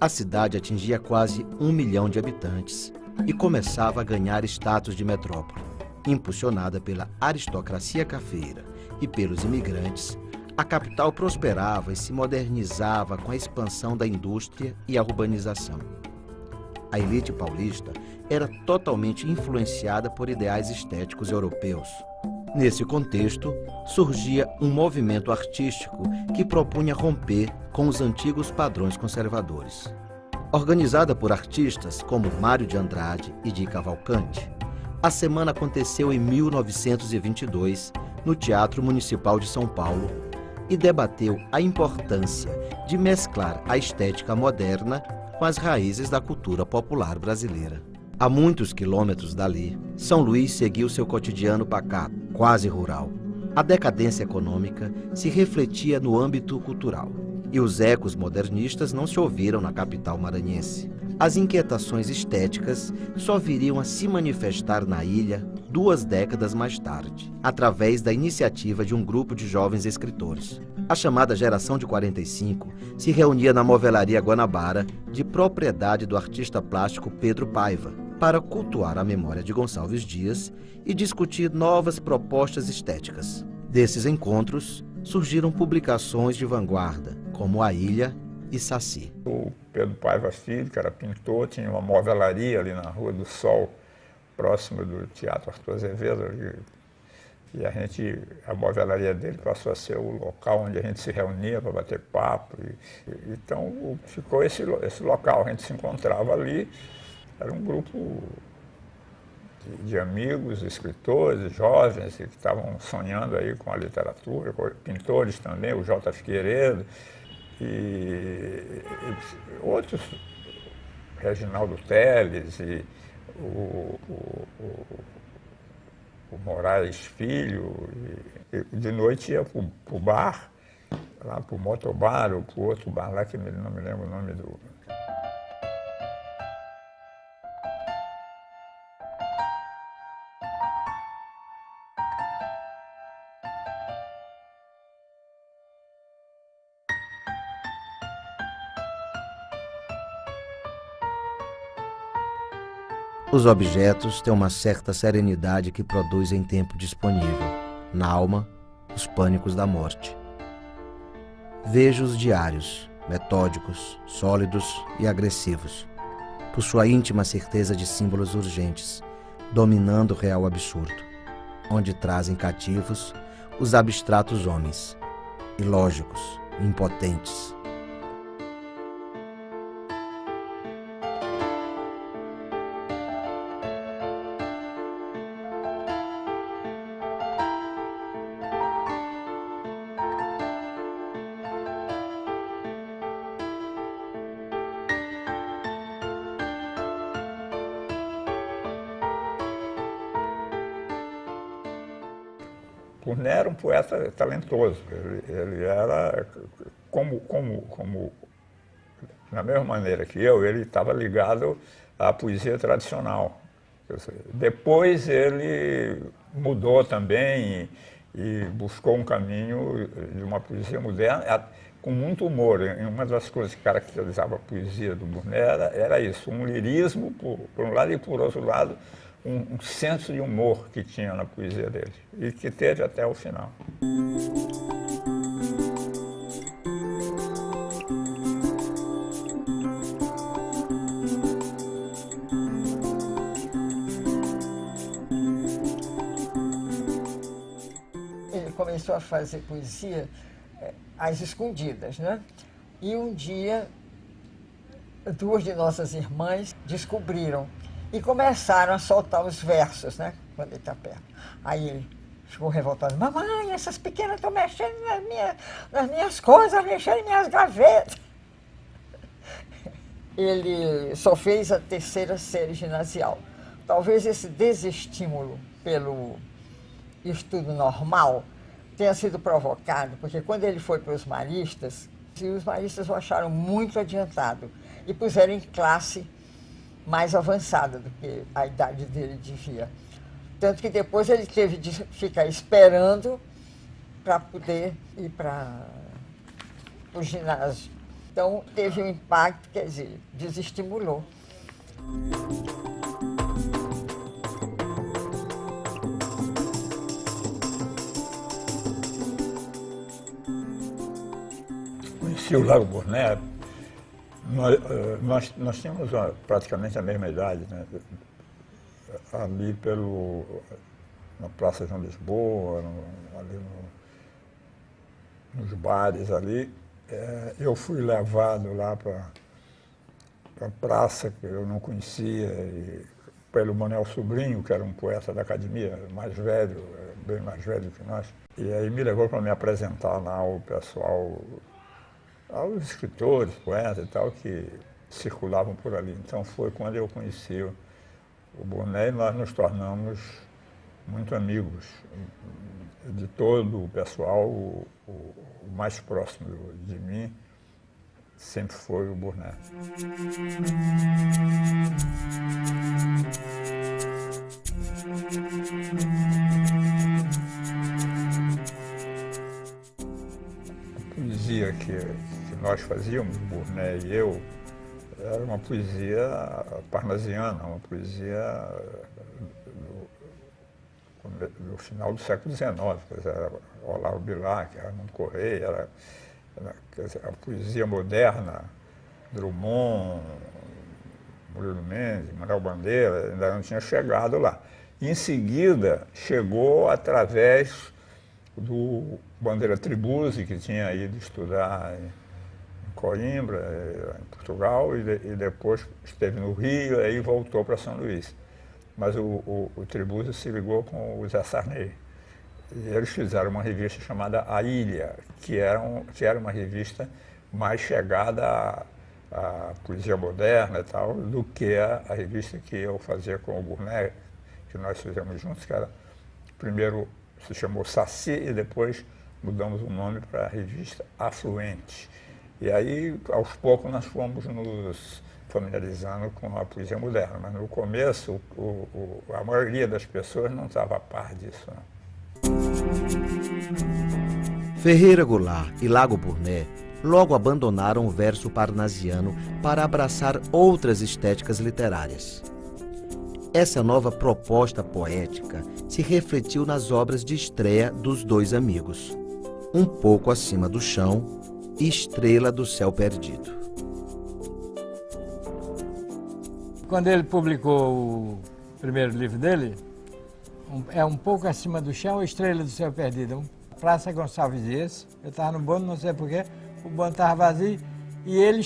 A cidade atingia quase 1 milhão de habitantes e começava a ganhar status de metrópole. Impulsionada pela aristocracia cafeira e pelos imigrantes, a capital prosperava e se modernizava com a expansão da indústria e a urbanização. A elite paulista era totalmente influenciada por ideais estéticos europeus. Nesse contexto, surgia um movimento artístico que propunha romper com os antigos padrões conservadores. Organizada por artistas como Mário de Andrade e de Cavalcante, a semana aconteceu em 1922 no Teatro Municipal de São Paulo e debateu a importância de mesclar a estética moderna com as raízes da cultura popular brasileira. A muitos quilômetros dali, São Luís seguiu seu cotidiano pacato, quase rural. A decadência econômica se refletia no âmbito cultural, e os ecos modernistas não se ouviram na capital maranhense. As inquietações estéticas só viriam a se manifestar na ilha 2 décadas mais tarde, através da iniciativa de um grupo de jovens escritores. A chamada Geração de 45 se reunia na Movelaria Guanabara, de propriedade do artista plástico Pedro Paiva, para cultuar a memória de Gonçalves Dias e discutir novas propostas estéticas. Desses encontros, surgiram publicações de vanguarda, como A Ilha e Saci. O Pedro Paiva Filho, que era pintor, tinha uma movelaria ali na Rua do Sol, próximo do Teatro Arthur Azevedo, e a movelaria dele passou a ser o local onde a gente se reunia para bater papo. Então ficou esse local, a gente se encontrava ali, era um grupo de amigos, escritores, jovens que estavam sonhando aí com a literatura, pintores também, o J. Figueiredo, e outros, Reginaldo Teles e o Moraes Filho, e de noite ia para o bar, lá para o Motobar, ou para o outro bar lá, que não me lembro o nome do... Os objetos têm uma certa serenidade que produz em tempo disponível, na alma, os pânicos da morte. Vejo os diários, metódicos, sólidos e agressivos, por sua íntima certeza de símbolos urgentes, dominando o real absurdo, onde trazem cativos os abstratos homens, ilógicos, impotentes. Purné era um poeta talentoso, ele era, da mesma maneira que eu, ele estava ligado à poesia tradicional. Depois ele mudou também e buscou um caminho de uma poesia moderna, com muito humor. E uma das coisas que caracterizava a poesia do Purné era isso, um lirismo, por um lado, e por outro lado, um senso de humor que tinha na poesia dele, e que teve até o final. Ele começou a fazer poesia às escondidas, né? E um dia, 2 de nossas irmãs descobriram e começaram a soltar os versos, né? Quando ele está perto. Aí ele ficou revoltado. Mamãe, essas pequenas estão mexendo nas minhas coisas, mexendo em minhas gavetas. Ele só fez a 3ª série ginasial. Talvez esse desestímulo pelo estudo normal tenha sido provocado, porque quando ele foi para os maristas o acharam muito adiantado e puseram em classe mais avançada do que a idade dele devia. Tanto que depois ele teve de ficar esperando para poder ir para o ginásio. Então, teve um impacto, quer dizer, desestimulou. Conheci o Lago Burnet. Nós tínhamos praticamente a mesma idade, né? Ali na Praça João Lisboa, ali nos bares ali. Eu fui levado lá para a praça, que eu não conhecia, pelo Manuel Sobrinho, que era um poeta da academia, mais velho, bem mais velho que nós. E aí me levou para me apresentar lá ao pessoal, aos escritores, poetas e tal, que circulavam por ali. Então foi quando eu conheci o Burnet, e nós nos tornamos muito amigos. De todo o pessoal, o mais próximo de mim sempre foi o Burnet. A poesia que nós fazíamos, Burnet e eu, era uma poesia parnasiana, uma poesia do final do século XIX, era Olavo Bilac, Raimundo Correia, a poesia moderna, Drummond, Murilo Mendes, Manuel Bandeira, ainda não tinha chegado lá. Em seguida, chegou através do Bandeira Tribuzzi, que tinha ido estudar em Coimbra, em Portugal, e depois esteve no Rio, e aí voltou para São Luís. Mas o Tribuzzi se ligou com o Zé Sarney. E eles fizeram uma revista chamada A Ilha, que era uma revista mais chegada à poesia moderna e tal, do que a revista que eu fazia com o Burnet, que nós fizemos juntos, que era, primeiro se chamou Saci e depois mudamos o nome para a revista Afluente. E aí, aos poucos, nós fomos nos familiarizando com a poesia moderna, mas no começo a maioria das pessoas não estava a par disso, não. Ferreira Goulart e Lago Burnet logo abandonaram o verso parnasiano para abraçar outras estéticas literárias. Essa nova proposta poética se refletiu nas obras de estreia dos dois amigos, Um Pouco Acima do Chão e Estrela do Céu Perdido. Quando ele publicou o primeiro livro dele, Um Pouco Acima do Chão, Estrela do Céu Perdido, Praça Gonçalves Dias. Eu estava no bonde, não sei porquê, o bonde estava vazio, e ele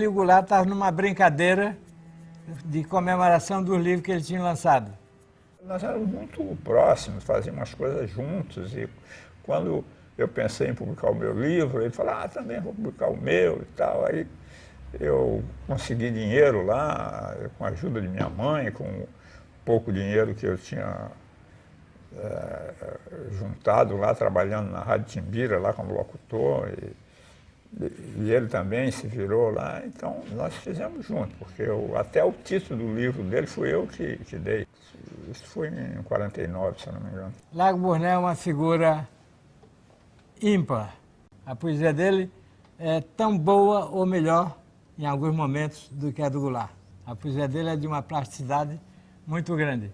e o Goulart estavam numa brincadeira de comemoração dos livros que ele tinha lançado. Nós éramos muito próximos, fazíamos as coisas juntos, e quando eu pensei em publicar o meu livro, ele falou, também vou publicar o meu e tal. Aí eu consegui dinheiro lá, com a ajuda de minha mãe, com pouco dinheiro que eu tinha juntado lá, trabalhando na Rádio Timbira, lá como locutor, e ele também se virou lá. Então, nós fizemos junto, porque até o título do livro dele fui eu que dei. Isso foi em 49, se eu não me engano. Lago Burnet é uma figura ímpar. A poesia dele é tão boa ou melhor, em alguns momentos, do que a do Goulart. A poesia dele é de uma plasticidade muito grande.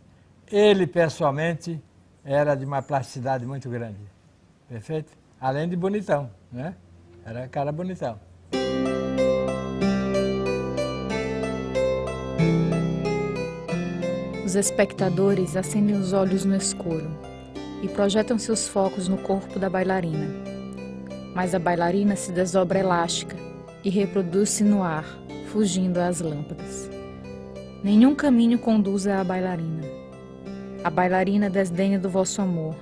Ele, pessoalmente, era de uma plasticidade muito grande. Perfeito? Além de bonitão, né? Era cara bonitão. Os espectadores acendem os olhos no escuro e projetam seus focos no corpo da bailarina. Mas a bailarina se desdobra elástica e reproduz-se no ar, fugindo às lâmpadas. Nenhum caminho conduz à bailarina. A bailarina desdenha do vosso amor.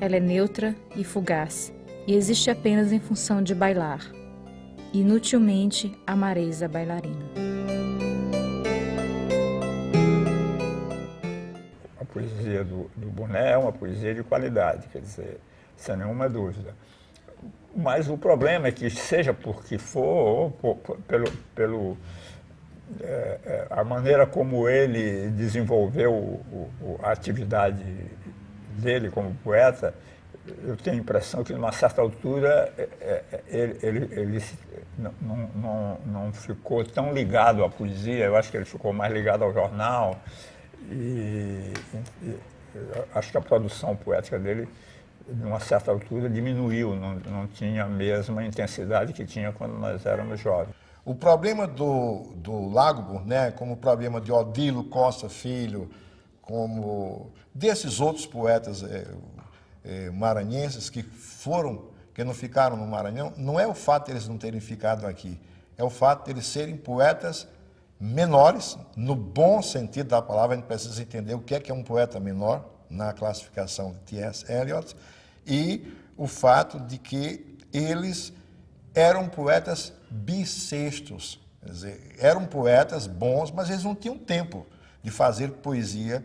Ela é neutra e fugaz, e existe apenas em função de bailar. Inutilmente amareis a bailarina. A poesia do Burnet é uma poesia de qualidade, quer dizer, sem nenhuma dúvida. Mas o problema é que, seja por que for, ou a maneira como ele desenvolveu a atividade dele como poeta, eu tenho a impressão que, numa certa altura, ele não ficou tão ligado à poesia. Eu acho que ele ficou mais ligado ao jornal. E acho que a produção poética dele, numa certa altura, diminuiu, não tinha a mesma intensidade que tinha quando nós éramos jovens. O problema do Lago Burnet, como o problema de Odilo Costa Filho, como desses outros poetas maranhenses que não ficaram no Maranhão, não é o fato de eles não terem ficado aqui, é o fato de eles serem poetas menores, no bom sentido da palavra. A gente precisa entender o que é um poeta menor, na classificação de T.S. Eliot, e o fato de que eles eram poetas bissextos, quer dizer, eram poetas bons, mas eles não tinham tempo de fazer poesia,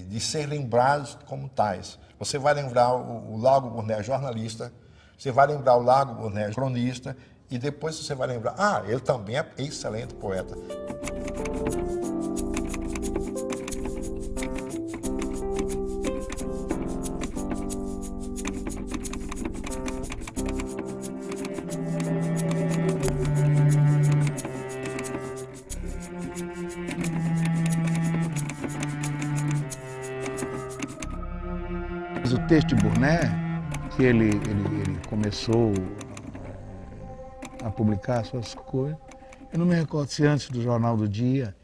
de ser lembrados como tais. Você vai lembrar o Lago Burnet jornalista, você vai lembrar o Lago Burnet cronista, e depois você vai lembrar, ele também é excelente poeta. O texto de Burnet, que ele começou a publicar suas coisas, eu não me recordo se antes do Jornal do Dia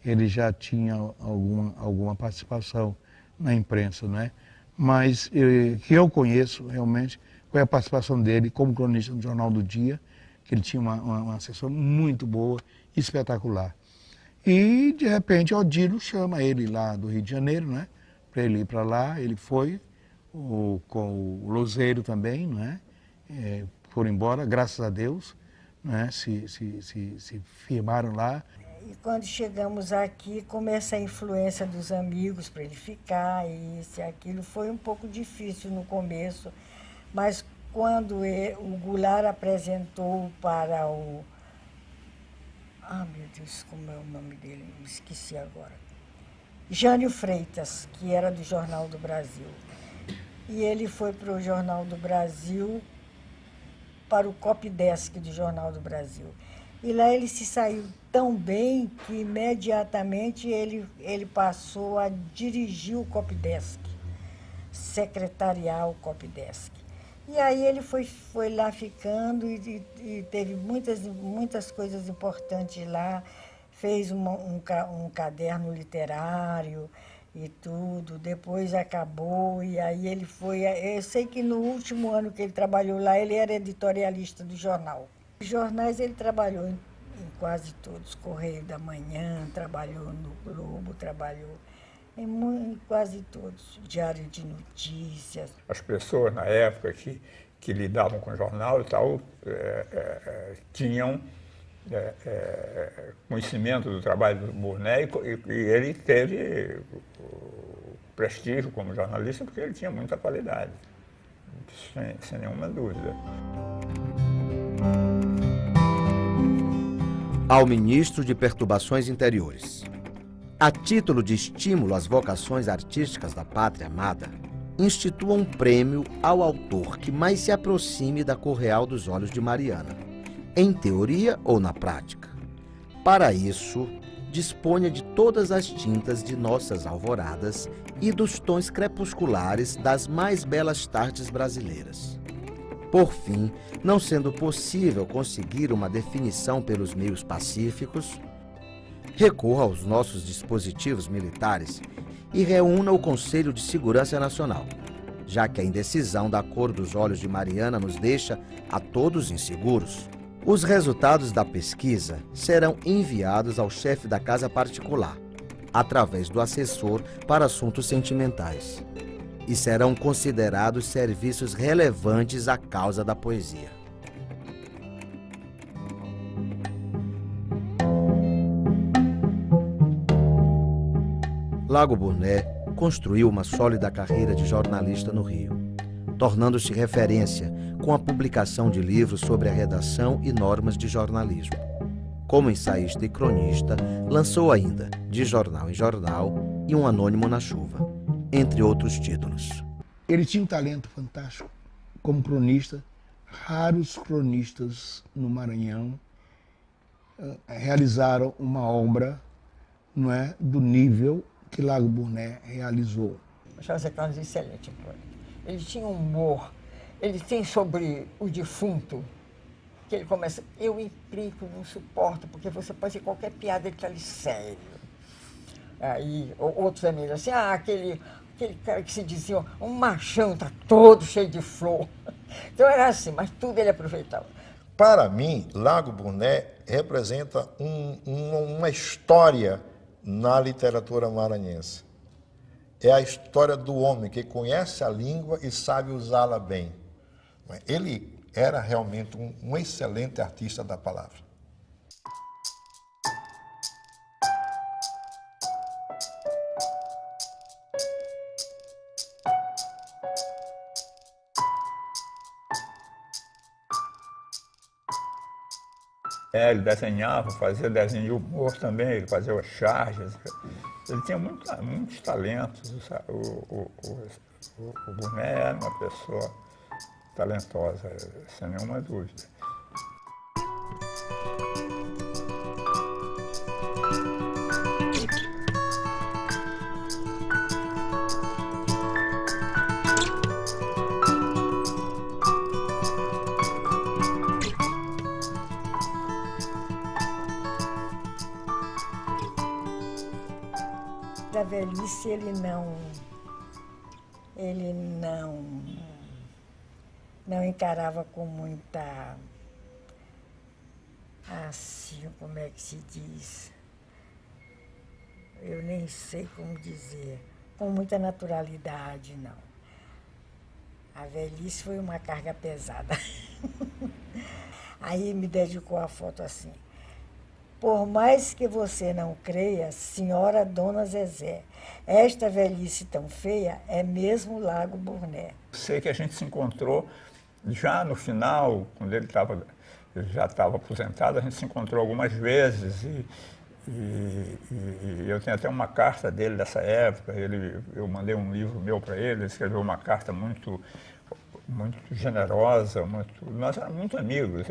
ele já tinha alguma participação na imprensa, não é? Mas que eu conheço realmente foi a participação dele como cronista no Jornal do Dia, que ele tinha uma sessão muito boa, espetacular. E de repente Odilo chama ele lá do Rio de Janeiro, né? Para ele ir para lá, ele foi. Com o Louzeiro também, não é? Foram embora, graças a Deus, não é? se firmaram lá. E quando chegamos aqui, começa a influência dos amigos para ele ficar, isso e aquilo. Foi um pouco difícil no começo, mas quando o Goulart apresentou para o... meu Deus, como é o nome dele? Me esqueci agora. Jânio Freitas, que era do Jornal do Brasil. E ele foi para o Jornal do Brasil, para o Copdesk do Jornal do Brasil. E lá ele se saiu tão bem que imediatamente ele passou a dirigir o Copdesk, secretariar o Copdesk. E aí ele foi lá ficando e teve muitas coisas importantes lá, fez um caderno literário e tudo, depois acabou, e aí ele foi... Eu sei que no último ano que ele trabalhou lá, ele era editorialista do jornal. Os jornais ele trabalhou em quase todos, Correio da Manhã, trabalhou no Globo, trabalhou em quase todos, Diário de Notícias. As pessoas na época que lidavam com o jornal e tal, tinham conhecimento do trabalho do Burnet, e ele teve o prestígio como jornalista porque ele tinha muita qualidade, sem nenhuma dúvida. Ao ministro de Perturbações Interiores. A título de estímulo às vocações artísticas da pátria amada, institua um prêmio ao autor que mais se aproxime da cor real dos olhos de Mariana, em teoria ou na prática. Para isso, disponha de todas as tintas de nossas alvoradas e dos tons crepusculares das mais belas tardes brasileiras. Por fim, não sendo possível conseguir uma definição pelos meios pacíficos, recorra aos nossos dispositivos militares e reúna o Conselho de Segurança Nacional, já que a indecisão da cor dos olhos de Mariana nos deixa a todos inseguros. Os resultados da pesquisa serão enviados ao chefe da casa particular, através do assessor para assuntos sentimentais, e serão considerados serviços relevantes à causa da poesia. Lago Burnet construiu uma sólida carreira de jornalista no Rio, tornando-se referência com a publicação de livros sobre a redação e normas de jornalismo. Como ensaísta e cronista, lançou ainda De Jornal em Jornal e Um Anônimo na Chuva, entre outros títulos. Ele tinha um talento fantástico como cronista. Raros cronistas no Maranhão realizaram uma obra, não é, do nível que Lago Burné realizou. José Carlos, excelente crônica. Ele tinha um humor, ele tem sobre o defunto, que ele começa, eu implico, não suporto, porque você pode fazer qualquer piada, ele está ali sério. Aí outros amigos assim, aquele cara que se dizia, um machão, está todo cheio de flor. Então era assim, mas tudo ele aproveitava. Para mim, Lago Burné representa uma história na literatura maranhense. É a história do homem que conhece a língua e sabe usá-la bem. Ele era realmente um excelente artista da palavra. Ele desenhava, fazia desenho de humor também, ele fazia as charges. Ele tinha muitos talentos. O Burné era uma pessoa talentosa, sem nenhuma dúvida. Da velhice ele não encarava com muita, assim, como é que se diz? Eu nem sei como dizer, com muita naturalidade, não. A velhice foi uma carga pesada. Aí me dedicou a foto assim. Por mais que você não creia, senhora Dona Zezé, esta velhice tão feia é mesmo Lago Burné. Sei que a gente se encontrou já no final, quando ele já estava aposentado, a gente se encontrou algumas vezes e eu tenho até uma carta dele dessa época. Eu mandei um livro meu para ele escreveu uma carta muito generosa, nós éramos muito amigos.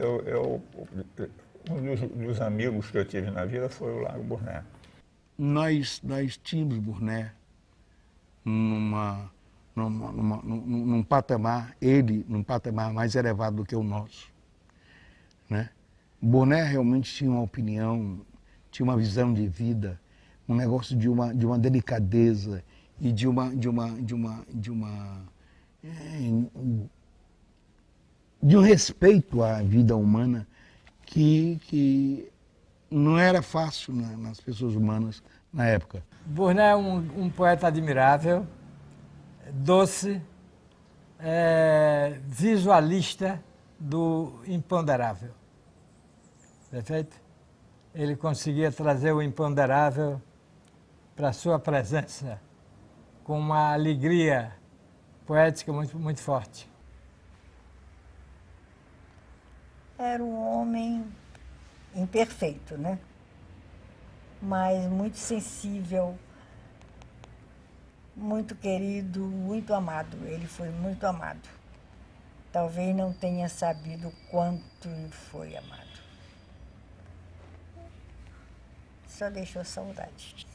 Um dos amigos que eu tive na vida foi o Lago Burné. Nós tínhamos Burné num patamar, ele num patamar mais elevado do que o nosso, né? Burné realmente tinha uma opinião, tinha uma visão de vida, um negócio de uma delicadeza e de um respeito à vida humana que não era fácil nas pessoas humanas na época. Burné é um poeta admirável, doce, visualista do imponderável. Perfeito? Ele conseguia trazer o imponderável para a sua presença com uma alegria poética muito forte. Era um homem imperfeito, né? Mas muito sensível, muito querido, muito amado. Ele foi muito amado. Talvez não tenha sabido quanto foi amado. Só deixou saudade.